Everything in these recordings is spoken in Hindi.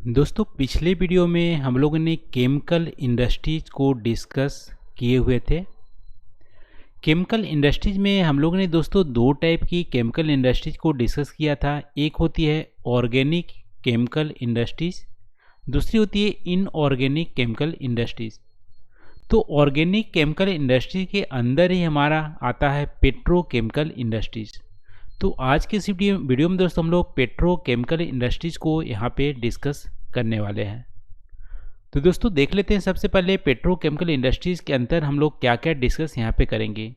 दोस्तों पिछले वीडियो में हम लोगों ने केमिकल इंडस्ट्रीज को डिस्कस किए हुए थे। केमिकल इंडस्ट्रीज में हम लोगों ने दोस्तों दो टाइप की केमिकल इंडस्ट्रीज को डिस्कस किया था। एक होती है ऑर्गेनिक केमिकल इंडस्ट्रीज, दूसरी होती है इनऑर्गेनिक केमिकल इंडस्ट्रीज। तो ऑर्गेनिक केमिकल इंडस्ट्री के अंदर ही हमारा आता है पेट्रोकेमिकल इंडस्ट्रीज। तो आज के इस वीडियो में दोस्तों हम लोग पेट्रोकेमिकल इंडस्ट्रीज को यहाँ पे डिस्कस करने वाले हैं। तो दोस्तों देख लेते हैं सबसे पहले पेट्रोकेमिकल इंडस्ट्रीज के अंदर हम लोग क्या क्या डिस्कस यहाँ पे करेंगे।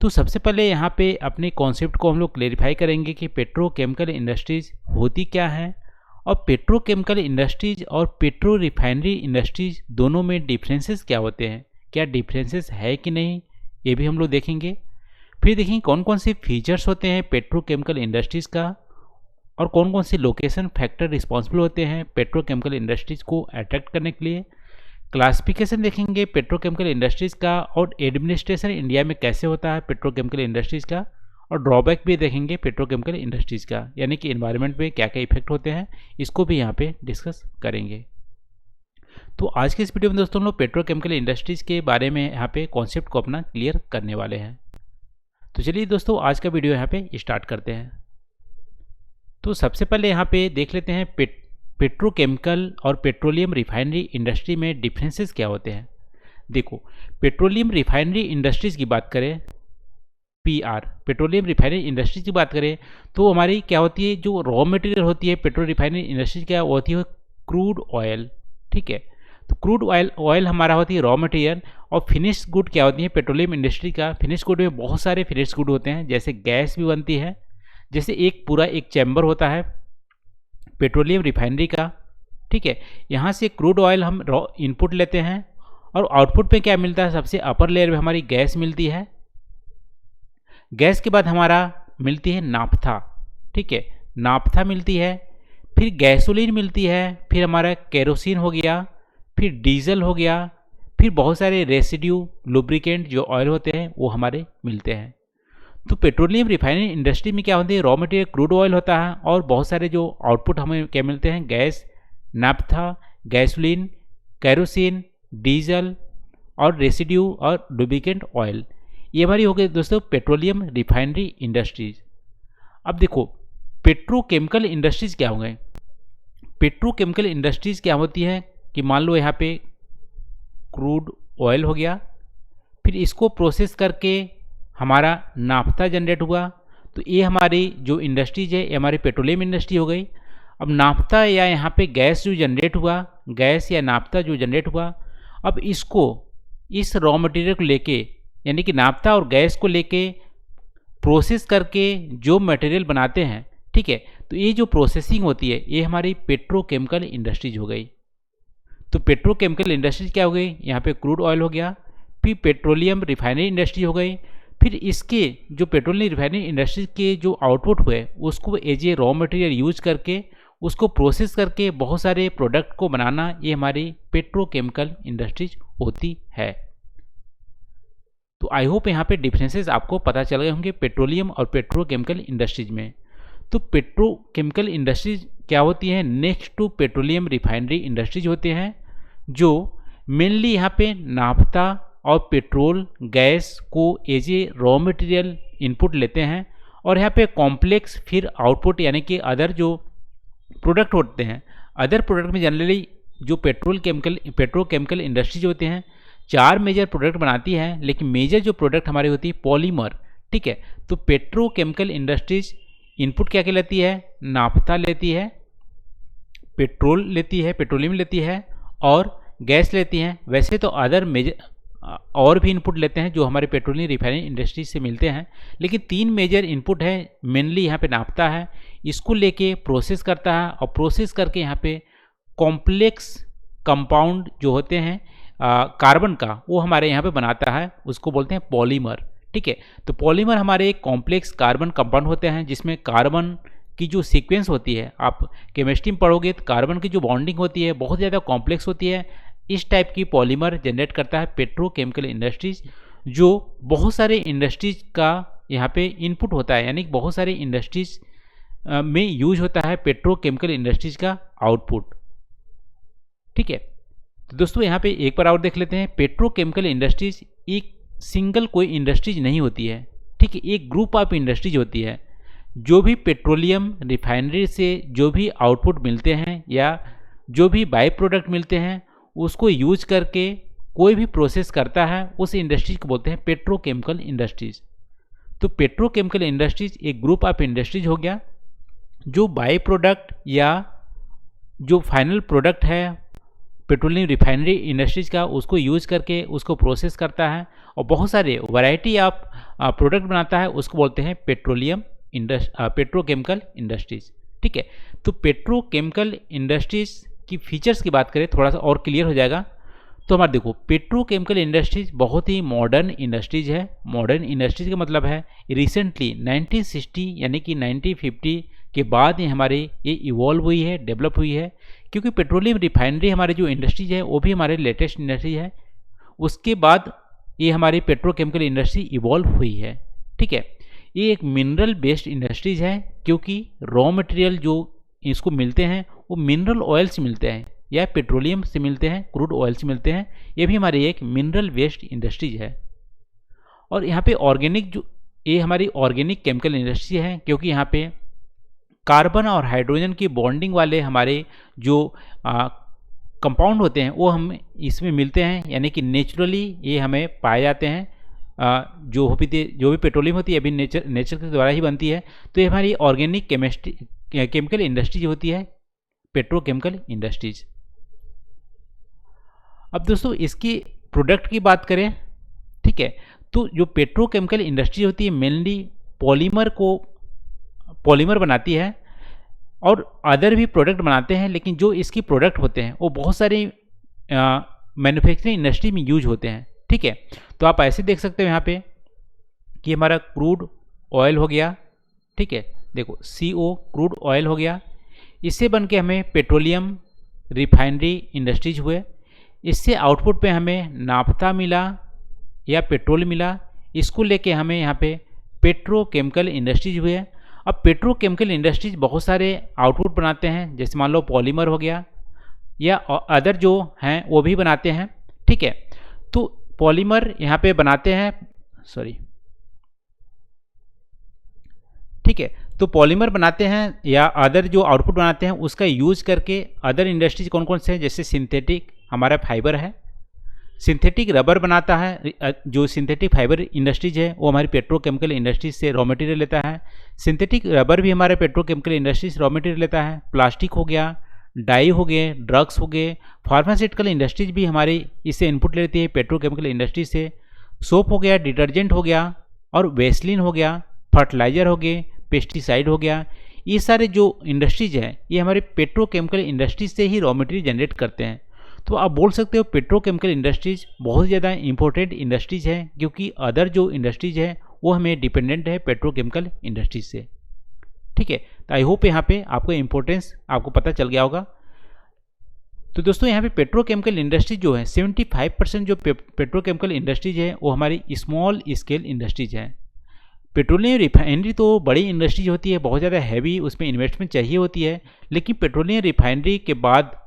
तो सबसे पहले यहाँ पे अपने कॉन्सेप्ट को हम लोग क्लेरिफाई करेंगे कि पेट्रोकेमिकल इंडस्ट्रीज होती क्या है और पेट्रोकेमिकल इंडस्ट्रीज और पेट्रो रिफाइनरी इंडस्ट्रीज दोनों में डिफरेंसेस क्या होते हैं, क्या डिफरेंसेस है कि नहीं, ये भी हम लोग देखेंगे। फिर देखेंगे कौन कौन से फीचर्स होते हैं पेट्रोकेमिकल इंडस्ट्रीज का और कौन कौन से लोकेशन फैक्टर रिस्पॉन्सिबल होते हैं पेट्रोकेमिकल इंडस्ट्रीज को अट्रैक्ट करने के लिए। क्लासिफिकेशन देखेंगे पेट्रोकेमिकल इंडस्ट्रीज का और एडमिनिस्ट्रेशन इंडिया में कैसे होता है पेट्रोकेमिकल इंडस्ट्रीज का, और ड्रॉबैक भी देखेंगे पेट्रोकेमिकल इंडस्ट्रीज का, यानी कि एनवायरनमेंट पे क्या क्या इफेक्ट होते हैं, इसको भी यहाँ पे डिस्कस करेंगे। तो आज के इस वीडियो में दोस्तों हम लोग पेट्रोकेमिकल इंडस्ट्रीज के बारे में यहाँ पे कॉन्सेप्ट को अपना क्लियर करने वाले हैं। तो चलिए दोस्तों आज का वीडियो यहाँ पे स्टार्ट करते हैं। तो सबसे पहले यहाँ पे देख लेते हैं पेट्रोकेमिकल और पेट्रोलियम रिफाइनरी इंडस्ट्री में डिफरेंसेस क्या होते हैं। देखो पेट्रोलियम रिफाइनरी इंडस्ट्रीज की बात करें, पेट्रोलियम रिफाइनरी इंडस्ट्रीज की बात करें तो हमारी क्या होती है, जो रॉ मटेरियल होती है पेट्रोल रिफाइनरी इंडस्ट्रीज क्या होती है, क्रूड ऑयल। ठीक है, तो क्रूड ऑयल हमारा होती है रॉ मटेरियल। और फिनिश गुड क्या होती है पेट्रोलियम इंडस्ट्री का, फिनिश गुड में बहुत सारे फिनिश गुड होते हैं, जैसे गैस भी बनती है, जैसे एक चैम्बर होता है पेट्रोलियम रिफाइनरी का। ठीक है, यहाँ से क्रूड ऑयल हम रॉ इनपुट लेते हैं और आउटपुट पे क्या मिलता है, सबसे अपर लेयर में हमारी गैस मिलती है। गैस के बाद हमारा मिलती है नाफ्था। ठीक है, नाफ्था मिलती है, फिर गैसोलीन मिलती है, फिर हमारा केरोसिन हो गया, फिर डीजल हो गया, फिर बहुत सारे रेसिड्यू लुब्रिकेंट जो ऑयल होते हैं वो हमारे मिलते हैं। तो पेट्रोलियम रिफाइनरी इंडस्ट्री में क्या होती है, रॉ मटेरियल क्रूड ऑयल होता है और बहुत सारे जो आउटपुट हमें क्या मिलते हैं, gas, naphtha, gasoline, kerosene, diesel और रेसिड्यू और लुब्रिकेंट ऑयल। ये हमारी हो गई दोस्तों पेट्रोलियम रिफाइनरी इंडस्ट्रीज। अब देखो पेट्रोकेमिकल इंडस्ट्रीज क्या हो गए। पेट्रोकेमिकल इंडस्ट्रीज क्या होती है कि मान लो यहाँ पे क्रूड ऑयल हो गया, फिर इसको प्रोसेस करके हमारा नाफ्ता जनरेट हुआ, तो ये हमारी जो इंडस्ट्रीज है ये हमारी पेट्रोलियम इंडस्ट्री हो गई। अब नाफ्ता या यहाँ पे गैस जो जनरेट हुआ, गैस या नाफ्ता जो जनरेट हुआ, अब इसको इस रॉ मटेरियल को लेके यानी कि नाफ्ता और गैस को लेके प्रोसेस करके जो मटेरियल बनाते हैं, ठीक है, तो ये जो प्रोसेसिंग होती है ये हमारी पेट्रोकेमिकल इंडस्ट्रीज हो गई। तो पेट्रोकेमिकल इंडस्ट्रीज क्या हो गई, यहाँ पे क्रूड ऑयल हो गया, फिर पेट्रोलियम रिफाइनरी इंडस्ट्री हो गई, फिर इसके जो पेट्रोलियम रिफाइनरी इंडस्ट्रीज के जो आउटपुट हुए उसको as a raw material use करके उसको प्रोसेस करके बहुत सारे प्रोडक्ट को बनाना, ये हमारी पेट्रोकेमिकल इंडस्ट्रीज होती है। तो आई होप यहाँ पे डिफरेंसेस आपको पता चल गए होंगे पेट्रोलियम और पेट्रोकेमिकल इंडस्ट्रीज में। तो पेट्रोकेमिकल इंडस्ट्रीज क्या होती हैं, next to petroleum refinery industries होते हैं, जो मेनली यहाँ पे नाफ्ता और पेट्रोल गैस को as a raw material input लेते हैं और यहाँ पे कॉम्प्लेक्स फिर आउटपुट यानी कि अदर जो प्रोडक्ट होते हैं, अदर प्रोडक्ट में जनरली जो पेट्रोकेमिकल इंडस्ट्रीज होते हैं 4 मेजर प्रोडक्ट बनाती है, लेकिन मेजर जो प्रोडक्ट हमारी होती है पॉलीमर। ठीक है, तो पेट्रोकेमिकल इंडस्ट्रीज इनपुट क्या क्या लेती है, नाफ्ता लेती है, पेट्रोल लेती है, पेट्रोलियम लेती है और गैस लेती हैं। वैसे तो अदर मेजर और भी इनपुट लेते हैं जो हमारे पेट्रोलियम रिफाइनरी इंडस्ट्रीज से मिलते हैं, लेकिन 3 मेजर इनपुट है, मेनली यहाँ पे नाफ्ता है, इसको लेके प्रोसेस करता है और प्रोसेस करके यहाँ पे कॉम्प्लेक्स कंपाउंड जो होते हैं कार्बन का वो हमारे यहाँ पे बनाता है, उसको बोलते हैं पॉलीमर। ठीक है, तो पॉलीमर हमारे एक कॉम्प्लेक्स कार्बन कंपाउंड होते हैं जिसमें कार्बन की जो सीक्वेंस होती है, आप केमिस्ट्री में पढ़ोगे तो कार्बन की जो बॉन्डिंग होती है बहुत ज़्यादा कॉम्प्लेक्स होती है। इस टाइप की पॉलीमर जनरेट करता है पेट्रोकेमिकल इंडस्ट्रीज, जो बहुत सारे इंडस्ट्रीज का यहाँ पे इनपुट होता है, यानी बहुत सारे इंडस्ट्रीज में यूज होता है पेट्रोकेमिकल इंडस्ट्रीज का आउटपुट। ठीक है। तो दोस्तों यहाँ पे एक बार और देख लेते हैं, पेट्रोकेमिकल इंडस्ट्रीज एक सिंगल कोई इंडस्ट्रीज नहीं होती है, ठीक है, एक ग्रुप ऑफ इंडस्ट्रीज होती है। जो भी पेट्रोलियम रिफाइनरी से जो भी आउटपुट मिलते हैं या जो भी बाई प्रोडक्ट मिलते हैं उसको यूज करके कोई भी प्रोसेस करता है, उस इंडस्ट्रीज को बोलते हैं पेट्रोकेमिकल इंडस्ट्रीज। तो पेट्रोकेमिकल इंडस्ट्रीज एक ग्रुप ऑफ इंडस्ट्रीज हो गया जो बाई प्रोडक्ट या जो फाइनल प्रोडक्ट है पेट्रोलियम रिफाइनरी इंडस्ट्रीज का उसको यूज करके उसको प्रोसेस करता है और बहुत सारे वैरायटी ऑफ प्रोडक्ट बनाता है, उसको बोलते हैं पेट्रोकेमिकल इंडस्ट्रीज। ठीक है, तो पेट्रोकेमिकल इंडस्ट्रीज की फीचर्स की बात करें थोड़ा सा और क्लियर हो जाएगा। तो हमारे देखो पेट्रोकेमिकल इंडस्ट्रीज बहुत ही मॉडर्न इंडस्ट्रीज है। मॉडर्न इंडस्ट्रीज का मतलब है रिसेंटली 1960 यानी कि 1950 के बाद ही हमारे ये इवॉल्व हुई है, डेवलप हुई है, क्योंकि पेट्रोलियम रिफाइनरी हमारे जो इंडस्ट्रीज है वो भी हमारे लेटेस्ट इंडस्ट्री है। उसके बाद ये हमारी पेट्रोकेमिकल इंडस्ट्री इवॉल्व हुई है। ठीक है, ये एक मिनरल बेस्ड इंडस्ट्रीज है क्योंकि रॉ मटेरियल जो इसको मिलते हैं वो मिनरल ऑयल से मिलते हैं या पेट्रोलियम से मिलते हैं, क्रूड ऑयल से मिलते हैं। ये भी हमारी एक मिनरल बेस्ड इंडस्ट्रीज है। और यहाँ पे ऑर्गेनिक जो ये हमारी ऑर्गेनिक केमिकल इंडस्ट्री है क्योंकि यहाँ पे कार्बन और हाइड्रोजन की बॉन्डिंग वाले हमारे जो कंपाउंड होते हैं वो हम इसमें मिलते हैं, यानी कि नेचुरली ये हमें पाए जाते हैं। जो भी पेट्रोलियम होती है अभी नेचर के द्वारा ही बनती है। तो ये हमारी ऑर्गेनिक केमिकल इंडस्ट्रीज होती है, पेट्रोकेमिकल इंडस्ट्रीज। अब दोस्तों इसकी प्रोडक्ट की बात करें, ठीक है, तो जो पेट्रोकेमिकल इंडस्ट्री होती है मेनली पॉलीमर बनाती है और अदर भी प्रोडक्ट बनाते हैं, लेकिन जो इसकी प्रोडक्ट होते हैं वो बहुत सारी मैन्युफैक्चरिंग इंडस्ट्री में यूज होते हैं। ठीक है, तो आप ऐसे देख सकते हो यहाँ पे कि हमारा क्रूड ऑयल हो गया, ठीक है, देखो CO क्रूड ऑयल हो गया, इससे बन के हमें पेट्रोलियम रिफाइनरी इंडस्ट्रीज हुए, इससे आउटपुट पे हमें नाफ्ता मिला या पेट्रोल मिला, इसको लेके हमें यहाँ पे पेट्रोकेमिकल इंडस्ट्रीज हुए। अब पेट्रोकेमिकल इंडस्ट्रीज बहुत सारे आउटपुट बनाते हैं, जैसे मान लो पॉलीमर हो गया या अदर जो हैं वो भी बनाते हैं। ठीक है, तो पॉलीमर यहाँ पे बनाते हैं, ठीक है, तो पॉलीमर बनाते हैं या अदर जो आउटपुट बनाते हैं उसका यूज करके अदर इंडस्ट्रीज कौन कौन से हैं, जैसे सिंथेटिक हमारा फाइबर है, सिंथेटिक रबर बनाता है। जो सिंथेटिक फाइबर इंडस्ट्रीज है वो हमारी पेट्रोकेमिकल इंडस्ट्रीज से रॉ मटेरियल लेता है। सिंथेटिक रबर भी हमारे पेट्रोकेमिकल इंडस्ट्रीज से रॉ मटेरियल लेता है। प्लास्टिक हो गया, डाई हो गए, ड्रग्स हो गए, फार्मास्यूटिकल इंडस्ट्रीज भी हमारी इससे इनपुट लेती है पेट्रोकेमिकल इंडस्ट्रीज से। सोप हो गया, डिटर्जेंट हो गया और वेस्लिन हो गया, फर्टिलाइजर हो गए, पेस्टिसाइड हो गया। ये सारे जो इंडस्ट्रीज हैं ये हमारे पेट्रोकेमिकल इंडस्ट्रीज से ही रॉ मटेरियल जनरेट करते हैं। तो आप बोल सकते हो पेट्रोकेमिकल इंडस्ट्रीज बहुत ज़्यादा इंपॉर्टेंट इंडस्ट्रीज है क्योंकि अदर जो इंडस्ट्रीज है वो हमें डिपेंडेंट है पेट्रोकेमिकल इंडस्ट्रीज से। ठीक है, तो आई होप यहाँ पे आपको इम्पोर्टेंस आपको पता चल गया होगा। तो दोस्तों यहाँ पे पेट्रोकेमिकल इंडस्ट्री जो है 75% जो पेट्रोकेमिकल इंडस्ट्रीज है वो हमारी स्मॉल स्केल इंडस्ट्रीज है। पेट्रोलियम रिफाइनरी तो बड़ी इंडस्ट्रीज होती है, बहुत ज़्यादा हैवी उसमें इन्वेस्टमेंट चाहिए होती है, लेकिन पेट्रोलियम रिफाइनरी के बाद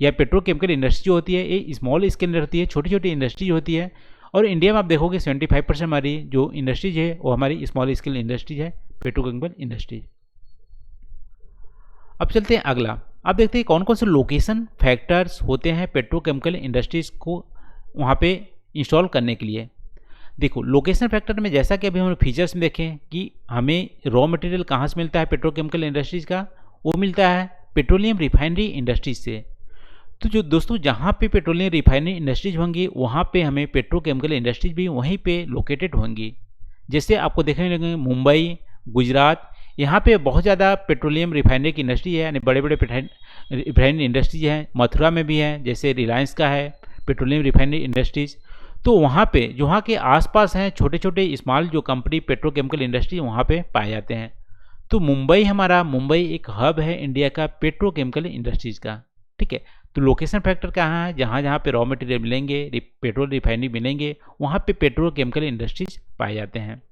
या पेट्रोकेमिकल इंडस्ट्री जो होती है ये स्मॉल स्केल रहती है, छोटी छोटी इंडस्ट्री होती है। और इंडिया में आप देखोगे 75% हमारी जो इंडस्ट्रीज है वो हमारी स्मॉल स्केल इंडस्ट्रीज है, पेट्रोकेमिकल इंडस्ट्रीज। अब चलते हैं अगला, आप देखते हैं कौन कौन से लोकेशन फैक्टर्स होते हैं पेट्रोकेमिकल इंडस्ट्रीज को वहाँ पे इंस्टॉल करने के लिए। देखो लोकेशन फैक्टर में जैसा कि अभी हम फीचर्स में देखें कि हमें रॉ मटेरियल कहाँ से मिलता है पेट्रोकेमिकल इंडस्ट्रीज का, वो मिलता है पेट्रोलियम रिफाइनरी इंडस्ट्रीज से। तो जो दोस्तों जहाँ पे पेट्रोलियम रिफाइनरी इंडस्ट्रीज होंगी वहाँ पे हमें पेट्रोकेमिकल इंडस्ट्रीज भी वहीं पे लोकेटेड होंगी। जैसे आपको देखने लगेंगे मुंबई, गुजरात, यहाँ पे बहुत ज़्यादा पेट्रोलियम रिफाइनरी की इंडस्ट्री है, यानी बड़े बड़े रिफाइनरी इंडस्ट्रीज हैं। मथुरा में भी है, जैसे रिलायंस का है पेट्रोलियम रिफाइनरी इंडस्ट्रीज। तो वहाँ पे जो वहाँ के आसपास हैं छोटे छोटे स्मॉल जो कंपनी पेट्रोकेमिकल इंडस्ट्री वहाँ पे पाए जाते हैं। तो मुंबई एक हब है इंडिया का पेट्रोकेमिकल इंडस्ट्रीज का। ठीक है, तो लोकेशन फैक्टर कहाँ है, जहाँ जहाँ पे रॉ मटेरियल मिलेंगे, पेट्रोल रिफाइनरी मिलेंगे, वहाँ पे पेट्रोकेमिकल इंडस्ट्रीज पाए जाते हैं।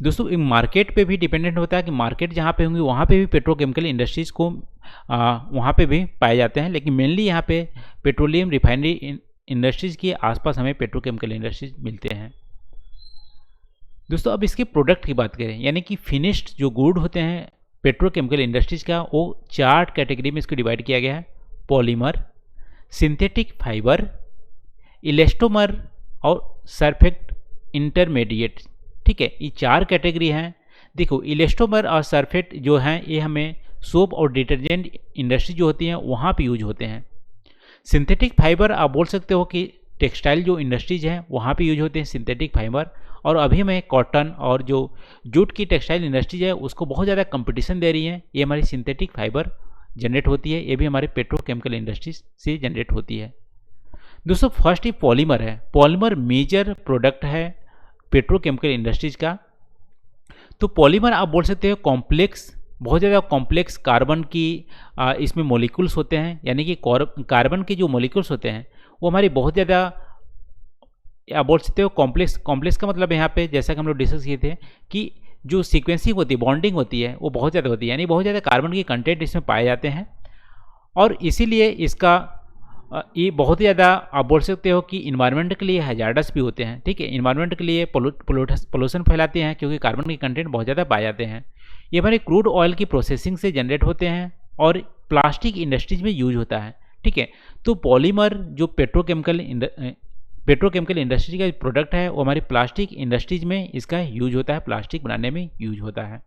दोस्तों मार्केट पे भी डिपेंडेंट होता है कि मार्केट जहाँ पे होंगी वहाँ पे भी पेट्रोकेमिकल इंडस्ट्रीज को वहाँ पे भी पाए जाते हैं, लेकिन मेनली यहाँ पे पेट्रोलियम रिफाइनरी इंडस्ट्रीज़ के आसपास हमें पेट्रोकेमिकल इंडस्ट्रीज मिलते हैं। दोस्तों अब इसके प्रोडक्ट की बात करें, यानी कि फिनिश्ड जो गुड होते हैं पेट्रोकेमिकल इंडस्ट्रीज का, वो 4 कैटेगरी में इसको डिवाइड किया गया है। पॉलीमर, सिंथेटिक फाइबर, इलेस्टोमर और सरफेक्ट इंटरमीडिएट। ठीक है, ये 4 कैटेगरी हैं। देखो इलेस्टोमर और सरफेक्ट जो हैं ये हमें सोप और डिटर्जेंट इंडस्ट्री जो होती हैं वहाँ पे यूज होते हैं। सिंथेटिक फाइबर आप बोल सकते हो कि टेक्सटाइल जो इंडस्ट्रीज हैं वहाँ पे यूज होते हैं सिंथेटिक फाइबर। और अभी हमें कॉटन और जो जूट की टेक्सटाइल इंडस्ट्रीज है उसको बहुत ज़्यादा कंपटीशन दे रही है, ये हमारी सिंथेटिक फाइबर जनरेट होती है, ये भी हमारे पेट्रोकेमिकल इंडस्ट्रीज से जनरेट होती है। दोस्तों फर्स्ट ही पॉलीमर है। पॉलीमर मेजर प्रोडक्ट है पेट्रोकेमिकल इंडस्ट्रीज का। तो पॉलीमर आप बोल सकते हो कॉम्प्लेक्स, बहुत ज़्यादा कॉम्प्लेक्स कार्बन की इसमें मॉलिक्यूल्स होते हैं, यानी कि कार्बन के जो मॉलिक्यूल्स होते हैं वो हमारी बहुत ज़्यादा आप बोल सकते हो कॉम्प्लेक्स। कॉम्प्लेक्स का मतलब यहाँ पे जैसा कि हम लोग डिस्कस किए थे कि जो सीक्वेंसिंग होती है, बॉन्डिंग होती है, वो बहुत ज़्यादा होती है, यानी बहुत ज़्यादा कार्बन के कंटेंट इसमें पाए जाते हैं। और इसीलिए इसका ये बहुत ही ज़्यादा आप बोल सकते हो कि इन्वायरमेंट के लिए हैजार्डस भी होते हैं। ठीक है, इन्वायरमेंट के लिए पोल्यूशन फैलाते हैं क्योंकि कार्बन के कंटेंट बहुत ज़्यादा पाए जाते हैं। ये हमारे क्रूड ऑयल की प्रोसेसिंग से जनरेट होते हैं और प्लास्टिक इंडस्ट्रीज में यूज होता है। ठीक है, तो पॉलीमर जो पेट्रोकेमिकल इंडस्ट्री का प्रोडक्ट है वो हमारी प्लास्टिक इंडस्ट्रीज में इसका यूज होता है, प्लास्टिक बनाने में यूज होता है।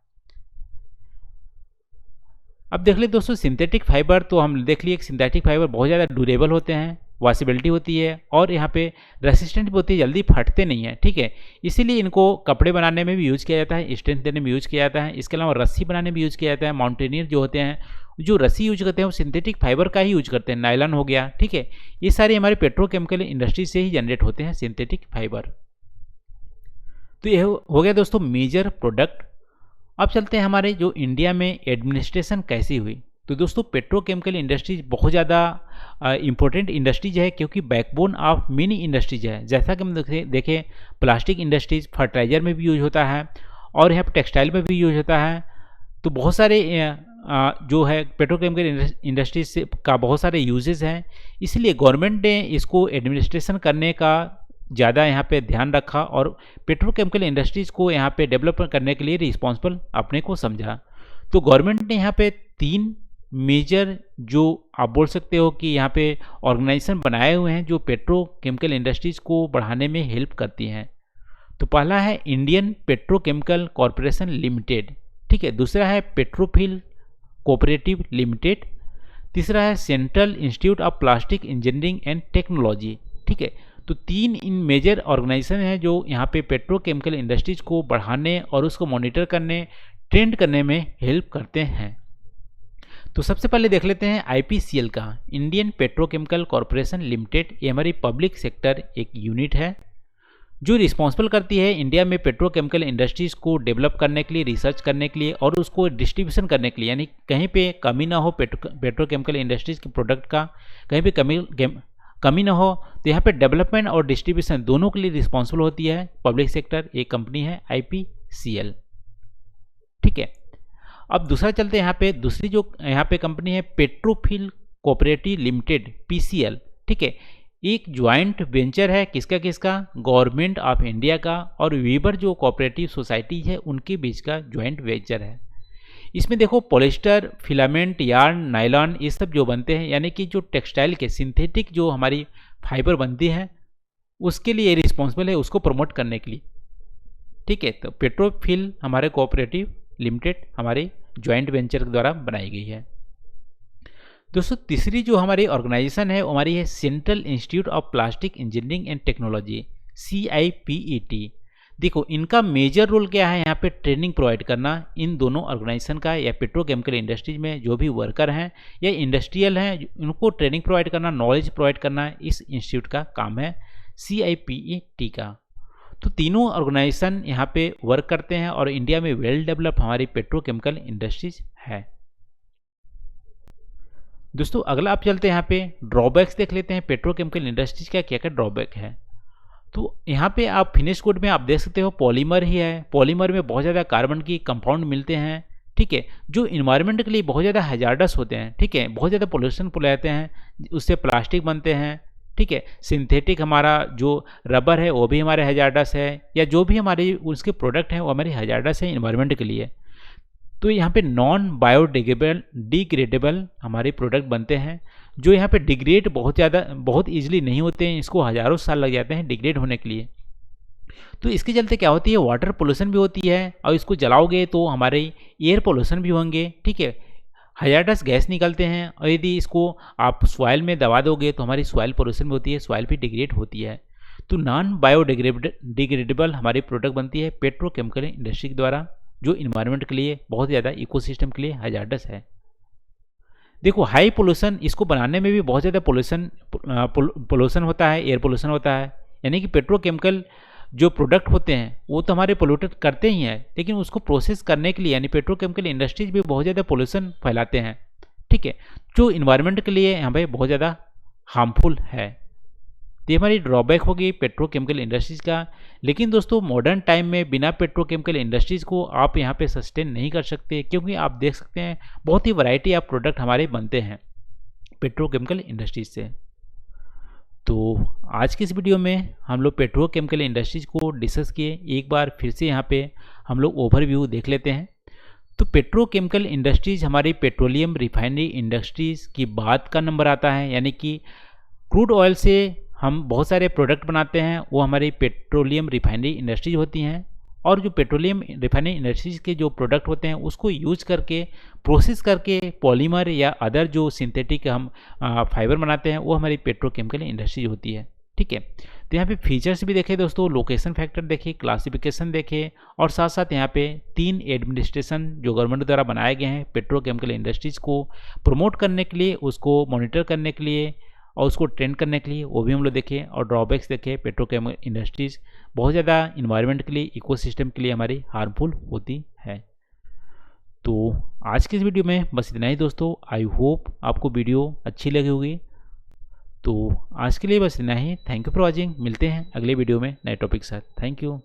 अब देख ले दोस्तों सिंथेटिक फाइबर, तो हम देख लिए सिंथेटिक फाइबर बहुत ज़्यादा ड्यूरेबल होते हैं, वॉशेबिलिटी होती है और यहाँ पे रेसिस्टेंट भी होती है, जल्दी फटते नहीं है। ठीक है, इसीलिए इनको कपड़े बनाने में भी यूज़ किया जाता है, स्ट्रेंथ देने में यूज़ किया जाता है। इसके अलावा रस्सी बनाने में यूज़ किया जाता है। माउंटेनियर जो होते हैं जो रस्सी यूज करते हैं वो सिंथेटिक फाइबर का ही यूज करते हैं, नायलॉन हो गया। ठीक है, ये सारे हमारे पेट्रोकेमिकल इंडस्ट्री से ही जनरेट होते हैं सिंथेटिक फाइबर। तो ये हो गया दोस्तों मेजर प्रोडक्ट। अब चलते हैं हमारे जो इंडिया में एडमिनिस्ट्रेशन कैसी हुई। तो दोस्तों पेट्रोकेमिकल इंडस्ट्रीज बहुत ज़्यादा इंपॉर्टेंट इंडस्ट्रीज है क्योंकि बैकबोन ऑफ मेनी इंडस्ट्रीज है। जैसा कि हम देखें प्लास्टिक इंडस्ट्रीज फर्टिलाइजर में भी यूज होता है और यहाँ पर टेक्सटाइल में भी यूज होता है। तो बहुत सारे जो है पेट्रोकेमिकल इंडस्ट्रीज से का बहुत सारे यूजेस हैं, इसलिए गवर्नमेंट ने इसको एडमिनिस्ट्रेशन करने का ज़्यादा यहाँ पे ध्यान रखा और पेट्रोकेमिकल इंडस्ट्रीज़ को यहाँ पे डेवलप करने के लिए रिस्पॉन्सिबल अपने को समझा। तो गवर्नमेंट ने यहाँ पे 3 मेजर जो आप बोल सकते हो कि यहाँ पे ऑर्गेनाइजेशन बनाए हुए हैं जो पेट्रोकेमिकल इंडस्ट्रीज़ को बढ़ाने में हेल्प करती हैं। तो पहला है इंडियन पेट्रोकेमिकल कॉरपोरेशन लिमिटेड। ठीक है, दूसरा है पेट्रोफिल कोऑपरेटिव लिमिटेड, तीसरा है central institute of plastic engineering and technology. ठीक है, तो 3 इन मेजर ऑर्गेनाइजेशन हैं जो यहाँ पे पेट्रोकेमिकल इंडस्ट्रीज को बढ़ाने और उसको मॉनिटर करने, ट्रेंड करने में हेल्प करते हैं। तो सबसे पहले देख लेते हैं IPCL का, इंडियन पेट्रोकेमिकल कॉरपोरेशन लिमिटेड। ये हमारी पब्लिक सेक्टर एक यूनिट है जो रिस्पॉन्सिबल करती है इंडिया में पेट्रोकेमिकल इंडस्ट्रीज़ को डेवलप करने के लिए, रिसर्च करने के लिए और उसको डिस्ट्रीब्यूशन करने के लिए, यानी कहीं पे कमी ना हो पेट्रोकेमिकल इंडस्ट्रीज़ के प्रोडक्ट का, कहीं पे कमी ना हो। तो यहाँ पे डेवलपमेंट और डिस्ट्रीब्यूशन दोनों के लिए रिस्पॉन्सिबल होती है पब्लिक सेक्टर, एक कंपनी है IPCL। ठीक है, अब दूसरा चलते हैं यहाँ पे, दूसरी जो यहाँ पे कंपनी है पेट्रोफिल कोऑपरेटिव लिमिटेड PCL। ठीक है, एक ज्वाइंट वेंचर है किसका गवर्नमेंट ऑफ इंडिया का और वीवर जो कोऑपरेटिव सोसाइटी है उनके बीच का ज्वाइंट वेंचर है। इसमें देखो पॉलिस्टर, फिलामेंट, यार्न, नायलॉन ये सब जो बनते हैं, यानी कि जो टेक्सटाइल के सिंथेटिक जो हमारी फाइबर बनती है उसके लिए रिस्पॉन्सिबल है, उसको प्रमोट करने के लिए। ठीक है, तो पेट्रोफिल हमारे कोऑपरेटिव लिमिटेड हमारे ज्वाइंट वेंचर द्वारा बनाई गई है। दोस्तों तीसरी जो हमारी ऑर्गेनाइजेशन है वो हमारी है central institute of plastic engineering and technology, CIPET। देखो इनका मेजर रोल क्या है, यहाँ पे ट्रेनिंग प्रोवाइड करना इन दोनों ऑर्गेनाइजेशन का, या पेट्रोकेमिकल इंडस्ट्रीज में जो भी वर्कर हैं या इंडस्ट्रियल हैं उनको ट्रेनिंग प्रोवाइड करना, नॉलेज प्रोवाइड करना इस इंस्टीट्यूट का काम है, CIPET का। तो तीनों ऑर्गेनाइजेशन यहाँ पे वर्क करते हैं और इंडिया में वेल डेवलप हमारी पेट्रोकेमिकल इंडस्ट्रीज है। दोस्तों अगला आप चलते हैं यहाँ पे ड्रॉबैक्स देख लेते हैं, पेट्रोकेमिकल इंडस्ट्रीज का क्या क्या ड्रॉबैक है। तो यहाँ पे आप फिनिश गुड में आप देख सकते हो पॉलीमर ही है, पॉलीमर में बहुत ज़्यादा कार्बन की कंपाउंड मिलते हैं ठीक है, जो इन्वायरमेंट के लिए बहुत ज़्यादा हैजार्डस होते हैं, ठीक है, बहुत ज़्यादा पोल्यूशन फैलाते हैं, उससे प्लास्टिक बनते हैं, ठीक है, सिंथेटिक हमारा जो रबर है वो भी हमारे हैजार्डस है, या जो भी हमारे उसके प्रोडक्ट हैं वो हमारे हैजार्डस है इन्वायरमेंट के लिए। तो यहाँ पे नॉन डिग्रेडेबल हमारे प्रोडक्ट बनते हैं, जो यहाँ पे डिग्रेड बहुत ईजिली नहीं होते हैं, इसको हज़ारों साल लग जाते हैं डिग्रेड होने के लिए। तो इसके चलते क्या होती है, वाटर पोल्यूशन भी होती है, और इसको जलाओगे तो हमारे एयर पोल्यूशन भी होंगे, ठीक है, हजार्डस गैस निकलते हैं, और यदि इसको आप सॉइल में दबा दोगे तो हमारी सॉइल पोल्यूशन भी होती है, सॉइल भी डिग्रेड होती है। तो नॉन बायोडिग्रेडेबल हमारी प्रोडक्ट बनती है पेट्रोकेमिकल इंडस्ट्री के द्वारा, जो इन्वायरमेंट के लिए बहुत ज़्यादा इकोसिस्टम के लिए हजार्डस है। देखो हाई पोल्यूशन, इसको बनाने में भी बहुत ज़्यादा पोल्यूशन होता है, एयर पोल्यूशन होता है, यानी कि पेट्रोकेमिकल जो प्रोडक्ट होते हैं वो तो हमारे पोल्यूटेड करते ही हैं, लेकिन उसको प्रोसेस करने के लिए यानी पेट्रोकेमिकल इंडस्ट्रीज भी बहुत ज़्यादा पोल्यूशन फैलाते हैं, ठीक है, जो इन्वायरमेंट के लिए यहाँ पे बहुत ज़्यादा हार्मफुल है। तो ये हमारी ड्रॉबैक होगी पेट्रोकेमिकल इंडस्ट्रीज़ का। लेकिन दोस्तों मॉडर्न टाइम में बिना पेट्रोकेमिकल इंडस्ट्रीज़ को आप यहाँ पे सस्टेन नहीं कर सकते, क्योंकि आप देख सकते हैं बहुत ही वैरायटी ऑफ प्रोडक्ट हमारे बनते हैं पेट्रोकेमिकल इंडस्ट्रीज से। तो आज की इस वीडियो में हम लोग पेट्रोकेमिकल इंडस्ट्रीज को डिस्कस किए। एक बार फिर से यहाँ पे हम लोग ओवरव्यू देख लेते हैं। तो पेट्रोकेमिकल इंडस्ट्रीज हमारी पेट्रोलियम रिफाइनरी इंडस्ट्रीज़ की बात का नंबर आता है, यानी कि क्रूड ऑयल से हम बहुत सारे प्रोडक्ट बनाते हैं, वो हमारी पेट्रोलियम रिफाइनरी इंडस्ट्रीज होती हैं। और जो पेट्रोलियम रिफाइनरी इंडस्ट्रीज के जो प्रोडक्ट होते हैं उसको यूज करके प्रोसेस करके पॉलीमर या अदर जो सिंथेटिक हम फाइबर बनाते हैं वो हमारी पेट्रोकेमिकल इंडस्ट्रीज होती है, ठीक है। तो यहाँ पे फीचर्स भी देखें दोस्तों, लोकेशन फैक्टर देखें, क्लासिफिकेशन देखें, और साथ साथ यहाँ पे 3 एडमिनिस्ट्रेशन जो गवर्नमेंट द्वारा बनाए गए हैं पेट्रोकेमिकल इंडस्ट्रीज को प्रमोट करने के लिए, उसको मॉनिटर करने के लिए और उसको ट्रेंड करने के लिए, वो भी हम लोग देखें। और ड्रॉबैक्स देखें, पेट्रोकेमिकल इंडस्ट्रीज बहुत ज़्यादा इन्वायरमेंट के लिए, इकोसिस्टम के लिए हमारी हार्मफुल होती है। तो आज की इस वीडियो में बस इतना ही दोस्तों। आई होप आपको वीडियो अच्छी लगी होगी। तो आज के लिए बस इतना ही। Thank you for watching. मिलते हैं अगले वीडियो में नए टॉपिक के साथ। Thank you.